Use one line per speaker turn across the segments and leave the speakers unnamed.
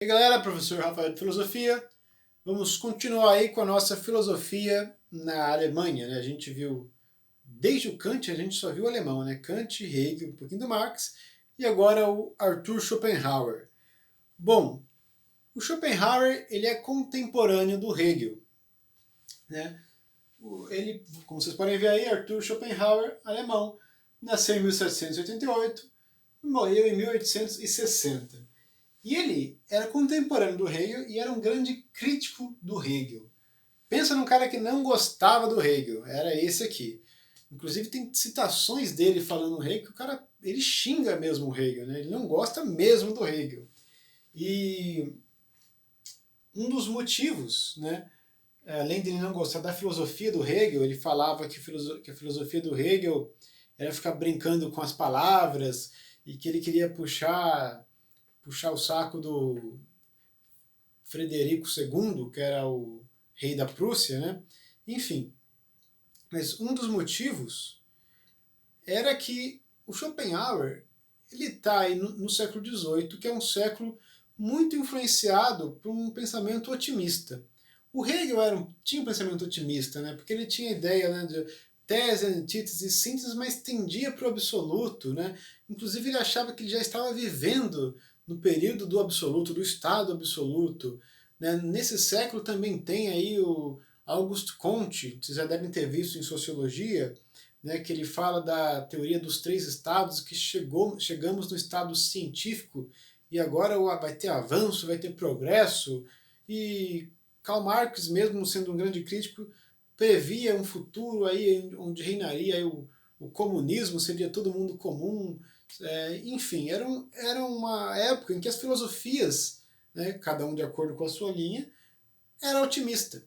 E aí galera, professor Rafael de Filosofia. Vamos continuar aí com a nossa filosofia na Alemanha, né? A gente viu, desde o Kant, a gente só viu o alemão, né? Kant, Hegel, um pouquinho do Marx, e agora o Arthur Schopenhauer. Bom, o Schopenhauer, ele é contemporâneo do Hegel, né? Ele, como vocês podem ver aí, Arthur Schopenhauer, alemão, nasceu em 1788, morreu em 1860. E ele era contemporâneo do Hegel e era um grande crítico do Hegel. Pensa num cara que não gostava do Hegel, era esse aqui. Inclusive tem citações dele falando Hegel que o cara, ele xinga mesmo o Hegel, né? Ele não gosta mesmo do Hegel. E um dos motivos, né, além de ele não gostar da filosofia do Hegel, ele falava que a filosofia do Hegel era ficar brincando com as palavras e que ele queria puxar o saco do Frederico II, que era o rei da Prússia, né? Enfim, mas um dos motivos era que o Schopenhauer ele está aí no século XVIII, que é um século muito influenciado por um pensamento otimista. O Hegel tinha um pensamento otimista, né? Porque ele tinha a ideia, né, de tese, antítese e síntese, mas tendia para o absoluto, né? Inclusive ele achava que ele já estava vivendo no período do absoluto, do estado absoluto. Né? Nesse século também tem aí o Auguste Comte, vocês já devem ter visto em sociologia, né, que ele fala da teoria dos três estados, que chegamos no estado científico e agora vai ter avanço, vai ter progresso. E Karl Marx, mesmo sendo um grande crítico, previa um futuro aí onde reinaria aí o comunismo, seria todo mundo comum. Enfim, era uma época em que as filosofias, né, cada um de acordo com a sua linha, era otimista.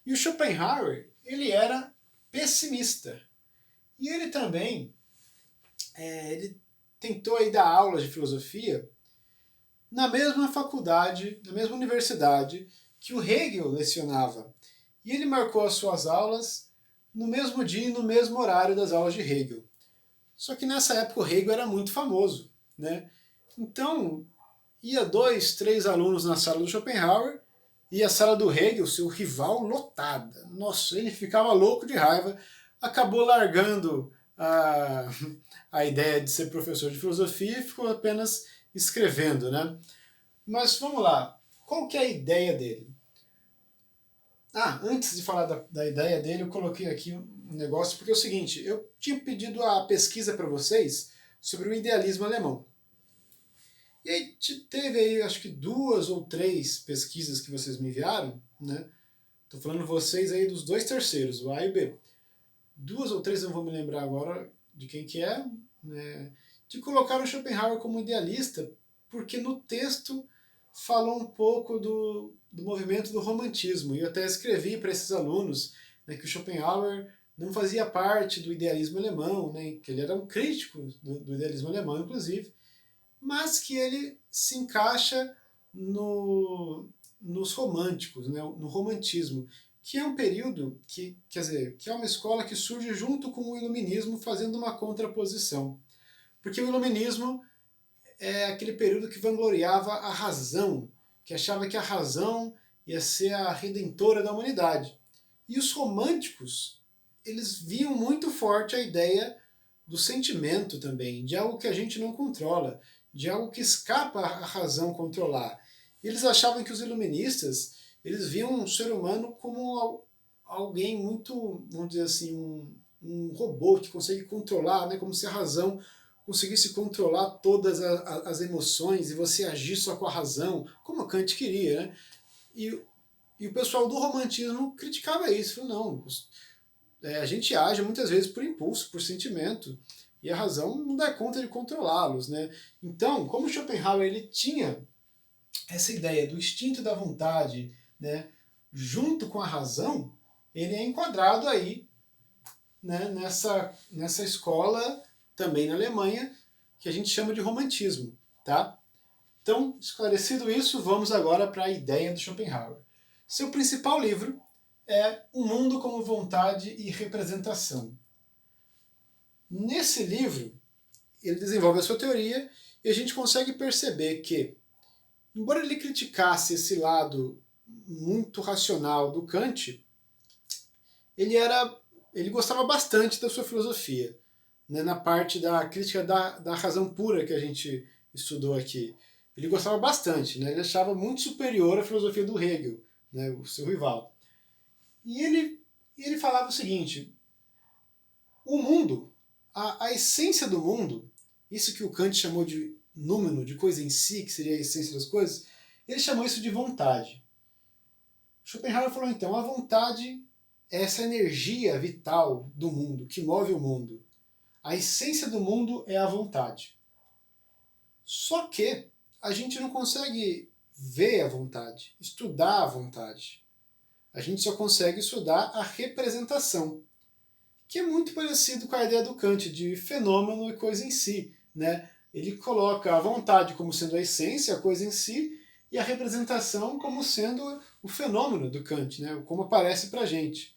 E o Schopenhauer, ele era pessimista. E ele também ele tentou aí dar aulas de filosofia na mesma faculdade, na mesma universidade que o Hegel lecionava. E ele marcou as suas aulas no mesmo dia e no mesmo horário das aulas de Hegel. Só que nessa época o Hegel era muito famoso, né? Então, ia 2, 3 alunos na sala do Schopenhauer e a sala do Hegel, seu rival, lotada. Nossa, ele ficava louco de raiva, acabou largando a ideia de ser professor de filosofia e ficou apenas escrevendo, né? Mas vamos lá, qual que é a ideia dele? Antes de falar da ideia dele, eu coloquei aqui um negócio, porque é o seguinte, eu tinha pedido a pesquisa para vocês sobre o idealismo alemão. E aí teve aí, acho que 2 ou 3 pesquisas que vocês me enviaram, né? Tô falando vocês aí dos 2 terceiros, o A e o B. 2 ou 3, não vou me lembrar agora de quem que é, né? De colocar o Schopenhauer como idealista, porque no texto falou um pouco do movimento do romantismo. E eu até escrevi para esses alunos, né, que o Schopenhauer não fazia parte do idealismo alemão, né, que ele era um crítico do idealismo alemão, inclusive, mas que ele se encaixa nos românticos, né, no romantismo, que é um período que, quer dizer, que é uma escola que surge junto com o iluminismo, fazendo uma contraposição. Porque o iluminismo é aquele período que vangloriava a razão, que achava que a razão ia ser a redentora da humanidade. E os românticos, eles viam muito forte a ideia do sentimento também, de algo que a gente não controla, de algo que escapa à razão controlar. E eles achavam que os iluministas, eles viam um ser humano como alguém muito, vamos dizer assim, um robô que consegue controlar, né, como se a razão conseguisse controlar todas as emoções e você agir só com a razão, como Kant queria. Né? E o pessoal do romantismo criticava isso, falou, não, a gente age muitas vezes por impulso, por sentimento, e a razão não dá conta de controlá-los. Né? Então, como Schopenhauer ele tinha essa ideia do instinto da vontade, né, junto com a razão, ele é enquadrado aí, né, nessa escola também na Alemanha, que a gente chama de romantismo. Tá? Então, esclarecido isso, vamos agora para a ideia do Schopenhauer. Seu principal livro é O Mundo como Vontade e Representação. Nesse livro, ele desenvolve a sua teoria e a gente consegue perceber que embora ele criticasse esse lado muito racional do Kant, ele ele gostava bastante da sua filosofia, né, na parte da crítica da razão pura que a gente estudou aqui. Ele gostava bastante, né, ele achava muito superior à filosofia do Hegel, né, o seu rival. E ele falava o seguinte: o mundo, a essência do mundo, isso que o Kant chamou de númeno, de coisa em si, que seria a essência das coisas, ele chamou isso de vontade. Schopenhauer falou então, a vontade é essa energia vital do mundo, que move o mundo. A essência do mundo é a vontade. Só que a gente não consegue ver a vontade, estudar a vontade. A gente só consegue estudar a representação, que é muito parecido com a ideia do Kant de fenômeno e coisa em si, né? Ele coloca a vontade como sendo a essência, a coisa em si, e a representação como sendo o fenômeno do Kant, né? Como aparece para a gente.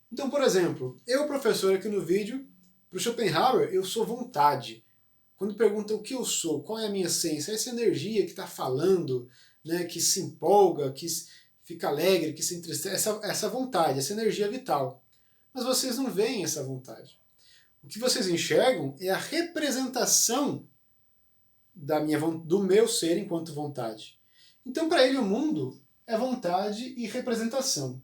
Então, por exemplo, eu, professor, aqui no vídeo, para o Schopenhauer, eu sou vontade. Quando perguntam o que eu sou, qual é a minha essência, essa energia que está falando, né, que se empolga, que fica alegre, que se entristece, essa vontade, essa energia vital. Mas vocês não veem essa vontade. O que vocês enxergam é a representação do meu ser enquanto vontade. Então, para ele, o mundo é vontade e representação.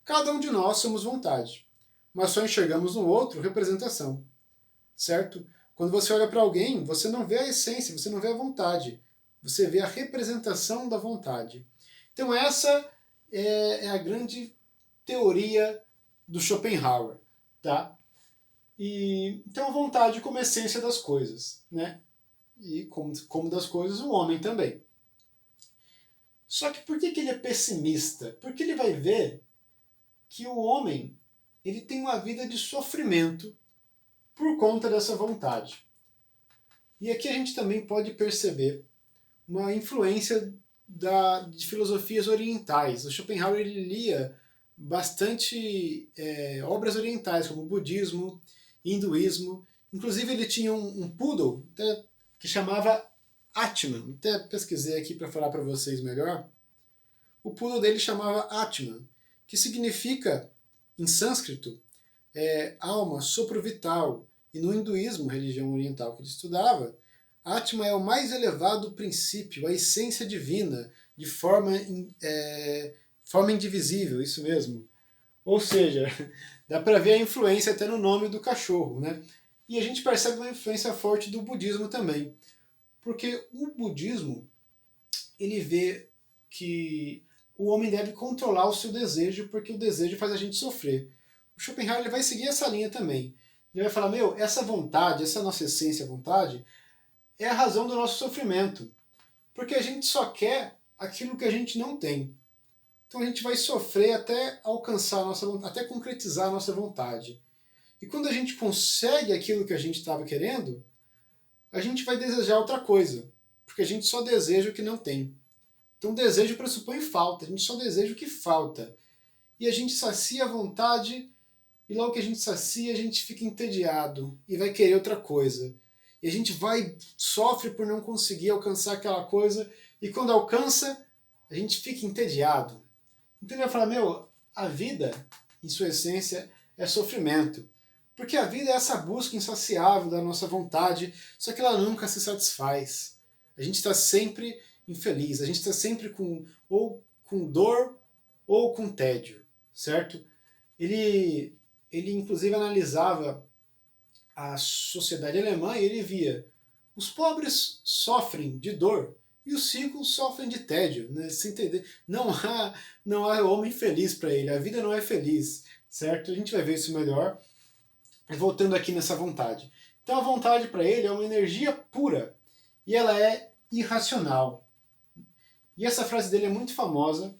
Cada um de nós somos vontade, mas só enxergamos no outro representação, certo? Quando você olha para alguém, você não vê a essência, você não vê a vontade, você vê a representação da vontade. Então essa é a grande teoria do Schopenhauer, tá? Então a vontade como essência das coisas, né? E como das coisas o homem também. Só que por que ele é pessimista? Porque ele vai ver que o homem ele tem uma vida de sofrimento por conta dessa vontade. E aqui a gente também pode perceber uma influência de filosofias orientais. O Schopenhauer ele lia bastante obras orientais, como budismo, hinduísmo. Inclusive ele tinha um poodle que chamava Atman. Até pesquisei aqui para falar para vocês melhor. O poodle dele chamava Atman, que significa, em sânscrito, alma, sopro vital. E no hinduísmo, religião oriental que ele estudava, Atma é o mais elevado princípio, a essência divina, de forma indivisível, isso mesmo. Ou seja, dá para ver a influência até no nome do cachorro, né? E a gente percebe uma influência forte do budismo também. Porque o budismo, ele vê que o homem deve controlar o seu desejo, porque o desejo faz a gente sofrer. O Schopenhauer ele vai seguir essa linha também. Ele vai falar, essa vontade, essa nossa essência, a vontade, é a razão do nosso sofrimento. Porque a gente só quer aquilo que a gente não tem. Então a gente vai sofrer até alcançar a nossa vontade, até concretizar a nossa vontade. E quando a gente consegue aquilo que a gente estava querendo, a gente vai desejar outra coisa. Porque a gente só deseja o que não tem. Então desejo pressupõe falta, a gente só deseja o que falta. E a gente sacia a vontade, e logo que a gente sacia, a gente fica entediado e vai querer outra coisa. E a gente sofre por não conseguir alcançar aquela coisa, e quando alcança, a gente fica entediado. Então ele vai falar, a vida, em sua essência, é sofrimento. Porque a vida é essa busca insaciável da nossa vontade, só que ela nunca se satisfaz. A gente está sempre infeliz, a gente está sempre ou com dor ou com tédio, certo? Ele inclusive analisava a sociedade alemã e ele via os pobres sofrem de dor e os ricos sofrem de tédio, né? Sem entender, não há homem feliz para ele, a vida não é feliz, certo? A gente vai ver isso melhor. Voltando aqui nessa vontade. Então a vontade para ele é uma energia pura e ela é irracional. E essa frase dele é muito famosa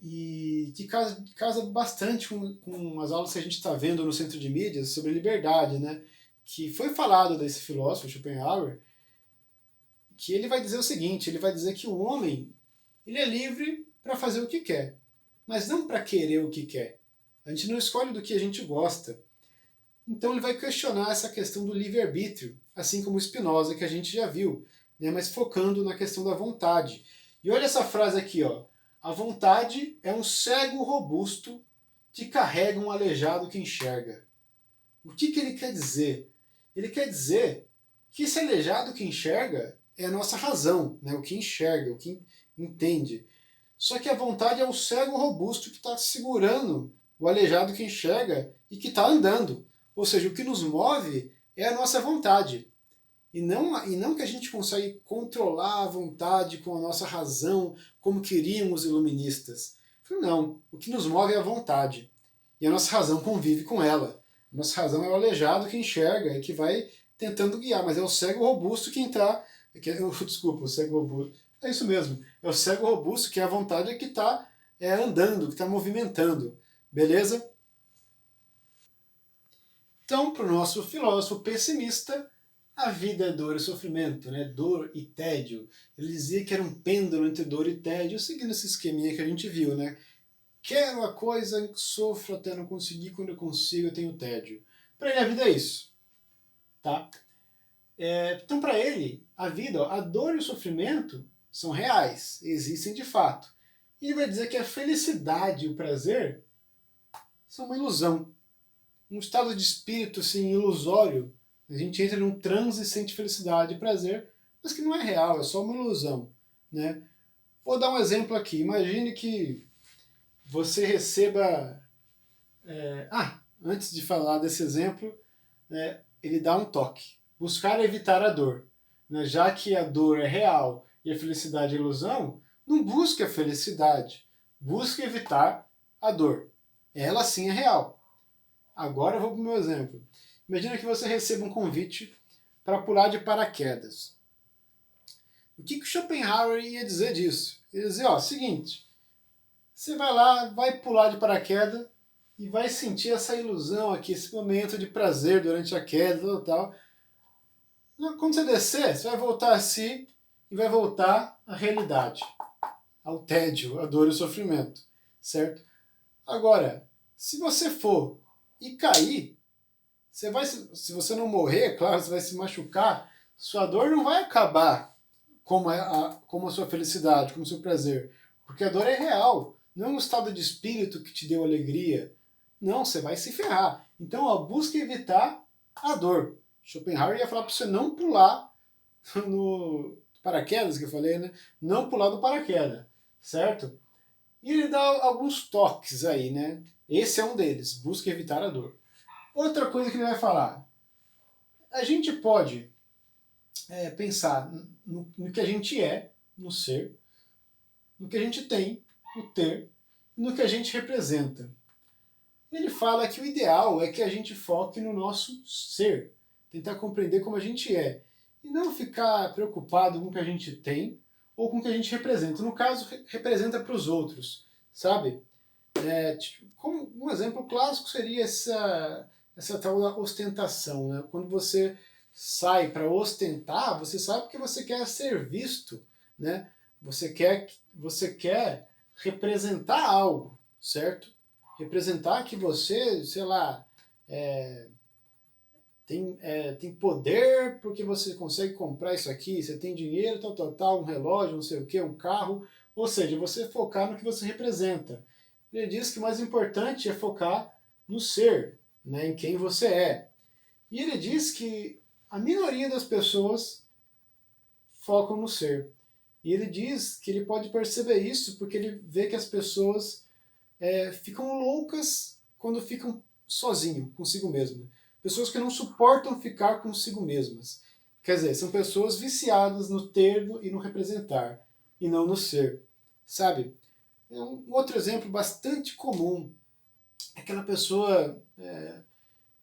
e que casa bastante com as aulas que a gente está vendo no Centro de Mídias sobre liberdade, né? Que foi falado desse filósofo, Schopenhauer, que ele vai dizer o seguinte, ele vai dizer que o homem ele é livre para fazer o que quer, mas não para querer o que quer. A gente não escolhe do que a gente gosta. Então ele vai questionar essa questão do livre-arbítrio, assim como Spinoza, que a gente já viu, né, mas focando na questão da vontade. E olha essa frase aqui, ó. A vontade é um cego robusto que carrega um aleijado que enxerga. O que ele quer dizer? Ele quer dizer que esse aleijado que enxerga é a nossa razão, né? O que enxerga, o que entende. Só que a vontade é o cego robusto que está segurando o aleijado que enxerga e que está andando. Ou seja, o que nos move é a nossa vontade. E não que a gente consegue controlar a vontade com a nossa razão, como queriam os iluministas. Não, o que nos move é a vontade. E a nossa razão convive com ela. A nossa razão é o aleijado que enxerga e que vai tentando guiar, mas é o cego robusto que está. Desculpa, o cego robusto. É isso mesmo. É o cego robusto, que é a vontade que está andando, que está movimentando. Beleza? Então, para o nosso filósofo pessimista, a vida é dor e sofrimento, né? Dor e tédio. Ele dizia que era um pêndulo entre dor e tédio, seguindo esse esqueminha que a gente viu, né? Quero a coisa, sofro até não conseguir, quando eu consigo eu tenho tédio. Para ele a vida é isso, tá? Então para ele, a vida, ó, a dor e o sofrimento são reais, existem de fato. E ele vai dizer que a felicidade e o prazer são uma ilusão, um estado de espírito assim, ilusório. A gente entra num transe e sente felicidade e prazer, mas que não é real, é só uma ilusão, né? Vou dar um exemplo aqui. Imagine que você receba... antes de falar desse exemplo, ele dá um toque. Buscar evitar a dor. Né? Já que a dor é real e a felicidade é ilusão, não busque a felicidade. Busque evitar a dor. Ela sim é real. Agora eu vou para o meu exemplo. Imagina que você receba um convite para pular de paraquedas. O que o Schopenhauer ia dizer disso? Ele ia dizer, ó, seguinte, você vai lá, vai pular de paraquedas e vai sentir essa ilusão aqui, esse momento de prazer durante a queda e tal. Quando você descer, você vai voltar a si e vai voltar à realidade, ao tédio, à dor e ao sofrimento, certo? Agora, se você for e cair, você vai, se você não morrer, claro, você vai se machucar, sua dor não vai acabar como a sua felicidade, como o seu prazer, porque a dor é real, não é um estado de espírito que te deu alegria. Não, você vai se ferrar. Então, ó, busque evitar a dor. Schopenhauer ia falar para você não pular no paraquedas, que eu falei, né? Não pular do paraquedas, certo? E ele dá alguns toques aí, né? Esse é um deles, busque evitar a dor. Outra coisa que ele vai falar, a gente pode pensar no que a gente é, no ser, no que a gente tem, no ter, e no que a gente representa. Ele fala que o ideal é que a gente foque no nosso ser, tentar compreender como a gente é, e não ficar preocupado com o que a gente tem ou com o que a gente representa. No caso, representa para os outros, sabe? Como um exemplo clássico seria essa tal da ostentação. Né? Quando você sai para ostentar, você sabe que você quer ser visto, né? Você quer representar algo, certo? Representar que você, sei lá, tem poder porque você consegue comprar isso aqui, você tem dinheiro, tal, um relógio, não sei o que, um carro. Ou seja, você focar no que você representa. Ele diz que o mais importante é focar no ser, né, em quem você é. E ele diz que a minoria das pessoas focam no ser. E ele diz que ele pode perceber isso porque ele vê que as pessoas ficam loucas quando ficam sozinho, consigo mesmo. Pessoas que não suportam ficar consigo mesmas. Quer dizer, são pessoas viciadas no ter e no representar, e não no ser. Sabe? Um outro exemplo bastante comum é aquela pessoa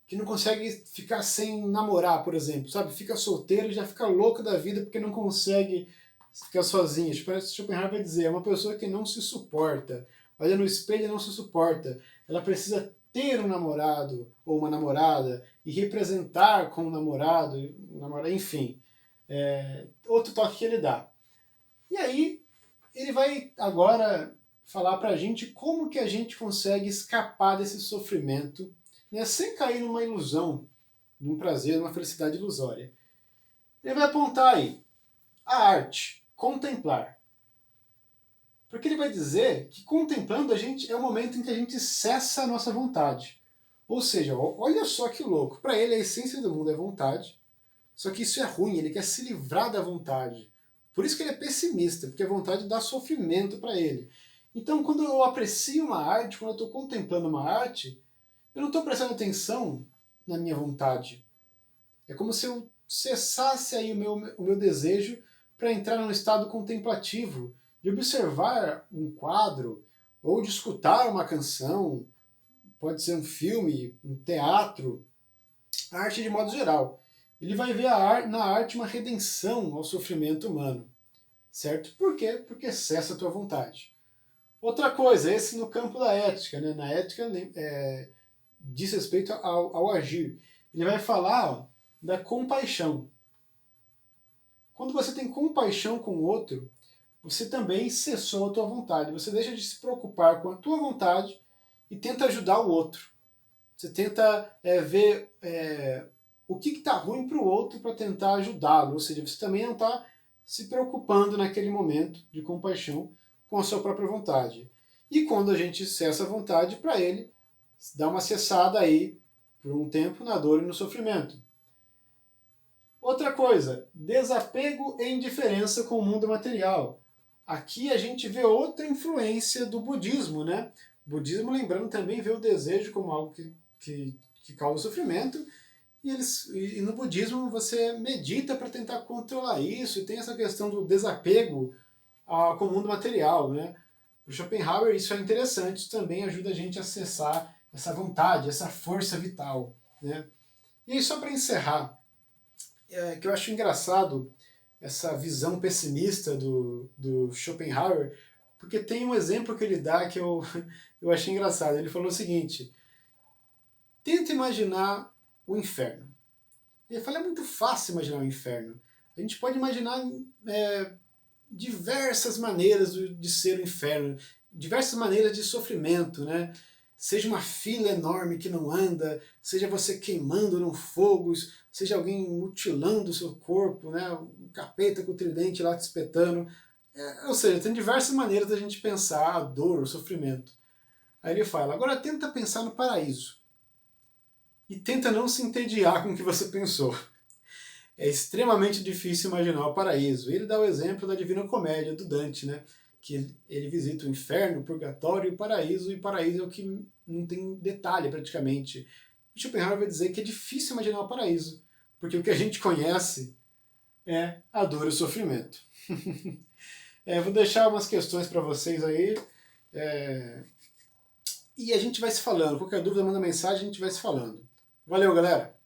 que não consegue ficar sem namorar, por exemplo, sabe? Fica solteiro e já fica louco da vida porque não consegue ficar sozinha. Schopenhauer vai dizer, é uma pessoa que não se suporta. Olha no espelho e não se suporta. Ela precisa ter um namorado ou uma namorada e representar como namorado, enfim. Outro toque que ele dá. E aí, ele vai agora falar pra gente como que a gente consegue escapar desse sofrimento, né, sem cair numa ilusão, num prazer, numa felicidade ilusória. Ele vai apontar aí a arte, contemplar. Porque ele vai dizer que contemplando a gente é o momento em que a gente cessa a nossa vontade. Ou seja, olha só que louco. Para ele a essência do mundo é vontade, só que isso é ruim, ele quer se livrar da vontade. Por isso que ele é pessimista, porque a vontade dá sofrimento para ele. Então, quando eu aprecio uma arte, quando eu estou contemplando uma arte, eu não estou prestando atenção na minha vontade. É como se eu cessasse aí o meu desejo para entrar num estado contemplativo, de observar um quadro, ou de escutar uma canção, pode ser um filme, um teatro, a arte de modo geral. Ele vai ver na arte uma redenção ao sofrimento humano, certo? Por quê? Porque cessa a tua vontade. Outra coisa, esse no campo da ética, né? Na ética diz respeito ao agir. Ele vai falar da compaixão. Quando você tem compaixão com o outro, você também cessou a tua vontade. Você deixa de se preocupar com a tua vontade e tenta ajudar o outro. Você tenta ver o que está ruim para o outro para tentar ajudá-lo. Ou seja, você também não está se preocupando naquele momento de compaixão com a sua própria vontade. E quando a gente cessa a vontade, para ele, dá uma cessada aí por um tempo na dor e no sofrimento. Outra coisa, desapego e indiferença com o mundo material. Aqui a gente vê outra influência do budismo, né? O budismo, lembrando, também vê o desejo como algo que causa sofrimento, e no budismo você medita para tentar controlar isso, e tem essa questão do desapego com o mundo material, né? Para Schopenhauer isso é interessante, isso também ajuda a gente a acessar essa vontade, essa força vital, né? E aí, só para encerrar, que eu acho engraçado essa visão pessimista do Schopenhauer, porque tem um exemplo que ele dá que eu achei engraçado. Ele falou o seguinte: tenta imaginar o inferno. Ele fala, é muito fácil imaginar o inferno. A gente pode imaginar diversas maneiras de ser o inferno, diversas maneiras de sofrimento, né? Seja uma fila enorme que não anda, seja você queimando no fogo, seja alguém mutilando o seu corpo, né? Um capeta com o tridente lá te espetando. Ou seja, tem diversas maneiras da gente pensar a dor, o sofrimento. Aí ele fala, agora tenta pensar no paraíso. E tenta não se entediar com o que você pensou. É extremamente difícil imaginar o paraíso. Ele dá o exemplo da Divina Comédia, do Dante, né? Que ele visita o inferno, o purgatório e o paraíso é o que não tem detalhe praticamente. E Schopenhauer vai dizer que é difícil imaginar o paraíso, porque o que a gente conhece é a dor e o sofrimento. Vou deixar umas questões para vocês aí, e a gente vai se falando. Qualquer dúvida, manda mensagem, a gente vai se falando. Valeu, galera!